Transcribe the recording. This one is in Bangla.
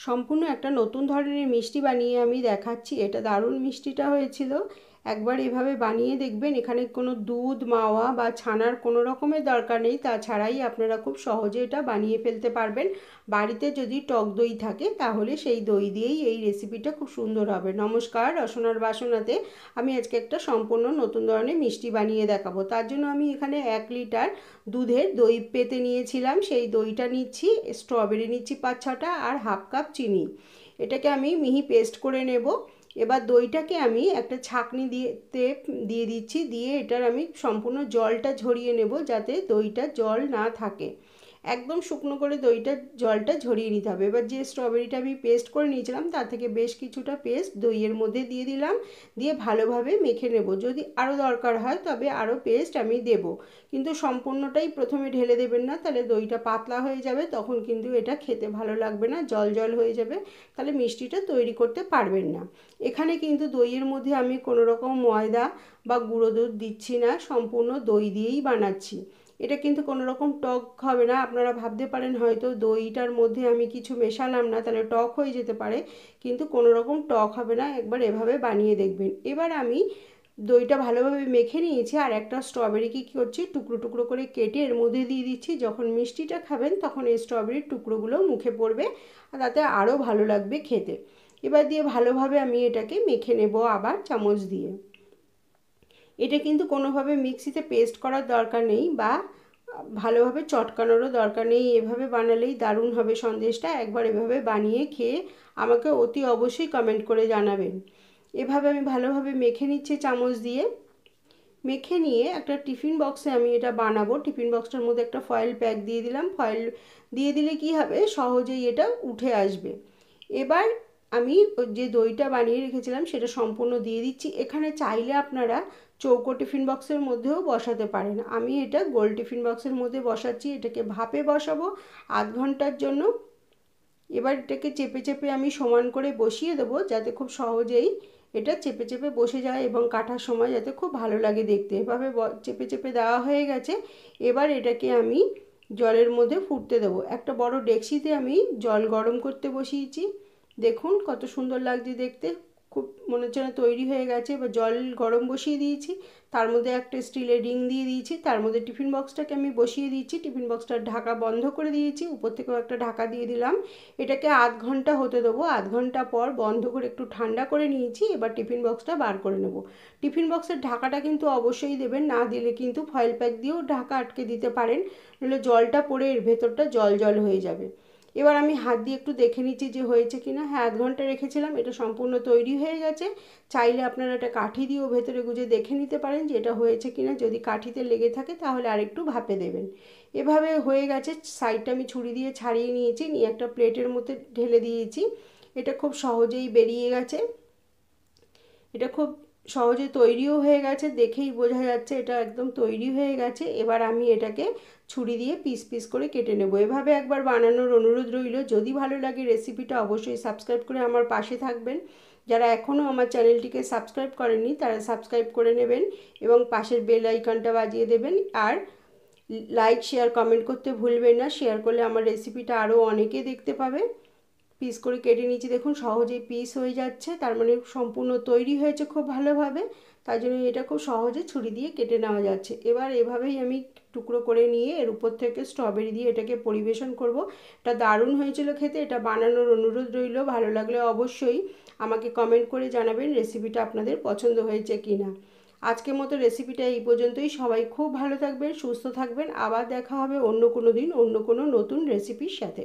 সম্পূর্ণ একটা নতুন ধরনের মিষ্টি বানিয়ে আমি দেখাচ্ছি। এটা দারুণ মিষ্টিটা হয়েছিল। একবার এভাবে বানিয়ে দেখবেন। এখানে কোনো দুধ, মাওয়া বা ছানার কোনো রকমের দরকার নেই। তাছাড়াই আপনারা খুব সহজে এটা বানিয়ে ফেলতে পারবেন। বাড়িতে যদি টক দই থাকে তাহলে সেই দই দিয়েই এই রেসিপিটা খুব সুন্দর হবে। নমস্কার, রসনার বাসনাতে আমি আজকে একটা সম্পূর্ণ নতুন ধরনের মিষ্টি বানিয়ে দেখাবো। তার জন্য আমি এখানে 1 লিটার দুধের দই পেতে নিয়েছিলাম। সেই দইটা নিচ্ছি, স্ট্রবেরি নিচ্ছি 5-6টা আর হাফ কাপ চিনি। এটাকে আমি মিহি পেস্ট করে নেব। এবার দইটাকে আমি একটা ছাঁকনি দিয়ে দিচ্ছি, দিয়ে এটার আমি সম্পূর্ণ জলটা ঝরিয়ে নেব যাতে দইটা জল না থাকে। একদম শুকনো করে জলটা ঝরিয়ে নিতে হবে। এবার যে স্ট্রবেরিটা আমি পেস্ট করে নিয়েছিলাম তার থেকে বেশ কিছুটা পেস্ট দইয়ের মধ্যে দিয়ে দিলাম, দিয়ে ভালোভাবে মেখে নেব। যদি আরও দরকার হয় তবে আরও পেস্ট আমি দেব, কিন্তু সম্পূর্ণটাই প্রথমে ঢেলে দেবেন না, তাহলে দইটা পাতলা হয়ে যাবে, তখন কিন্তু এটা খেতে ভালো লাগবে না, জল জল হয়ে যাবে, তাহলে মিষ্টিটা তৈরি করতে পারবেন না। এখানে কিন্তু দইয়ের মধ্যে আমি কোনো রকম ময়দা বা গুঁড়ো দুধ দিচ্ছি না, সম্পূর্ণ দই দিয়েই বানাচ্ছি। এটা কিন্তু কোনো রকম টক হবে না। আপনারা ভাবতে পারেন হয়তো দইটার মধ্যে আমি কিছু মেশালাম না, তাহলে টক হয়ে যেতে পারে, কিন্তু কোনো রকম টক হবে না। একবার এভাবে বানিয়ে দেখবেন। এবার আমি দইটা ভালোভাবে মেখে নিয়েছি, আর একটা স্ট্রবেরিকে কী করছি, টুকরো টুকরো করে কেটে এর মধ্যে দিয়ে দিচ্ছি। যখন মিষ্টিটা খাবেন তখন এই স্ট্রবেরির টুকরোগুলো মুখে পড়বে, আর তাতে আরও ভালো লাগবে খেতে। এবার দিয়ে ভালোভাবে আমি এটাকে মেখে নেব আবার চামচ দিয়ে। এটা কিন্তু কোনোভাবে মিক্সিতে পেস্ট করার দরকার নেই বা ভালোভাবে চটকানোরও দরকার নেই। এভাবে বানালেই দারুণ হবে সন্দেশটা। একবার এভাবে বানিয়ে খেয়ে আমাকে অতি অবশ্যই কমেন্ট করে জানাবেন। এভাবে আমি ভালোভাবে মেখে নিচ্ছি চামচ দিয়ে। মেখে নিয়ে একটা টিফিন বক্সে আমি এটা বানাবো। টিফিন বক্সটার মধ্যে একটা ফয়েল প্যাক দিয়ে দিলাম। ফয়েল দিয়ে দিলে কি হবে, সহজেই এটা উঠে আসবে। এবার আমি যে দইটা বানিয়ে রেখেছিলাম সেটা সম্পূর্ণ দিয়ে দিচ্ছি। এখানে চাইলে আপনারা চৌকো টিফিন বক্সের মধ্যেও বসাতে পারেন। আমি এটা গোল টিফিন বক্সের মধ্যে বসাচ্ছি। এটাকে ভাপে বসাবো 1/2 ঘন্টার জন্য। এবার এটাকে চেপে চেপে আমি সমান করে বসিয়ে দেবো, যাতে খুব সহজেই এটা চেপে চেপে বসে যায় এবং কাটার সময় যাতে খুব ভালো লাগে দেখতে। এভাবে চেপে চেপে দেওয়া হয়ে গেছে। এবার এটাকে আমি জলের মধ্যে ফুটতে দেবো। একটা বড় ডেকচিতে আমি জল গরম করতে বসিয়েছি। দেখুন কত সুন্দর লাগছে দেখতে, খুব মনে হচ্ছে না তৈরি হয়ে গেছে। এবার জল গরম বসিয়ে দিয়েছি, তার মধ্যে একটা স্টিলের রিং দিয়ে দিয়েছি, তার মধ্যে টিফিন বক্সটাকে আমি বসিয়ে দিয়েছি। টিফিন বক্সটার ঢাকা বন্ধ করে দিয়েছি, উপর থেকেও একটা ঢাকা দিয়ে দিলাম। এটাকে 1/2 ঘন্টা হতে দেবো। 1/2 ঘন্টা পর বন্ধ করে একটু ঠান্ডা করে নিয়েছি। এবার টিফিন বক্সটা বার করে নেব। টিফিন বক্সের ঢাকাটা কিন্তু অবশ্যই দেবেন, না দিলে কিন্তু ফয়েল প্যাক দিয়েও ঢাকা আটকে দিতে পারেন, নাহলে জলটা পড়ে এর ভেতরটা জল জল হয়ে যাবে। এবার আমি হাত দিয়ে একটু দেখে নিচ্ছি যে হয়েছে কিনা। হ্যাঁ, 1/2 ঘন্টা রেখেছিলাম, এটা সম্পূর্ণ তৈরি হয়ে গেছে। চাইলে আপনারা এটা কাঠি দিয়েও ভেতরে গুজে দেখে নিতে পারেন যে এটা হয়েছে কিনা। যদি কাঠিতে লেগে থাকে তাহলে আরেকটু ভাপে দেবেন। এভাবে হয়ে গেছে। সাইডটা আমি ছুরি দিয়ে ছাড়িয়ে নিয়েছি, নিয়ে একটা প্লেটের মধ্যে ঢেলে দিয়েছি। এটা খুব সহজেই বেরিয়ে গেছে। এটা খুব সহজে তৈরিও হয়ে গেছে, দেখেই বোঝা যাচ্ছে এটা একদম তৈরি হয়ে গেছে। এবার আমি এটাকে ছুরি দিয়ে পিস পিস করে কেটে নেব। এভাবে একবার বানানোর অনুরোধ রইল। যদি ভালো লাগে রেসিপিটা অবশ্যই সাবস্ক্রাইব করে আমার পাশে থাকবেন। যারা এখনও আমার চ্যানেলটিকে সাবস্ক্রাইব করেননি তারা সাবস্ক্রাইব করে নেবেন এবং পাশের বেল আইকনটা বাজিয়ে দেবেন। আর লাইক, শেয়ার, কমেন্ট করতে ভুলবেন না। শেয়ার করলে আমার রেসিপিটা আরও অনেকে দেখতে পাবে। পিস করে কেটে নিয়েছি, দেখুন সহজেই পিস হয়ে যাচ্ছে, তার মানে সম্পূর্ণ তৈরি হয়েছে খুব ভালোভাবে। তার জন্য এটা খুব সহজে ছুরি দিয়ে কেটে নেওয়া যাচ্ছে। এবার এভাবেই আমি টুকরো করে নিয়ে এর উপর থেকে স্ট্রবেরি দিয়ে এটাকে পরিবেশন করব। এটা দারুণ হয়েছিল খেতে। এটা বানানোর অনুরোধ রইল। ভালো লাগলে অবশ্যই আমাকে কমেন্ট করে জানাবেন রেসিপিটা আপনাদের পছন্দ হয়েছে কি না। আজকের মতো রেসিপিটা এই পর্যন্তই। সবাই খুব ভালো থাকবেন, সুস্থ থাকবেন। আবার দেখা হবে অন্য কোনো দিন অন্য কোনো নতুন রেসিপির সাথে।